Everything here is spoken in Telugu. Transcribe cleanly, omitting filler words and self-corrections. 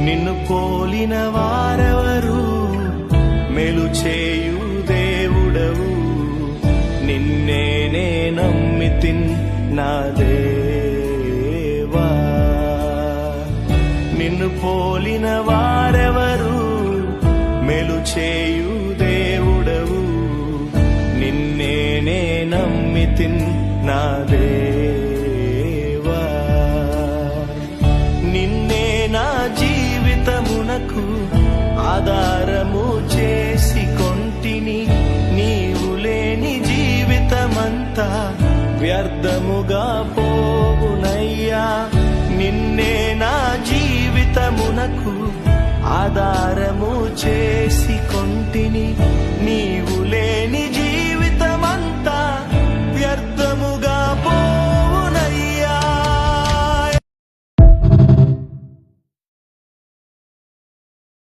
నిన్ను పోలిన వారెవరు? మేలు చేయు దేవుడవు, నిన్నే నమ్మితిన్ నా దేవా. నిన్ను పోలిన వారెవరు? మేలు చేయు దేవుడవు, నిన్నే నమ్మితిన్ నా దేవా. నిన్నే నా జీవితమునకు ఆధారము చేసి కొంటిని, నీవు లేని జీవితమంతా వ్యర్థముగా పోవునయ్యా. నిన్నే నా జీవితమునకు ఆధారము చేసి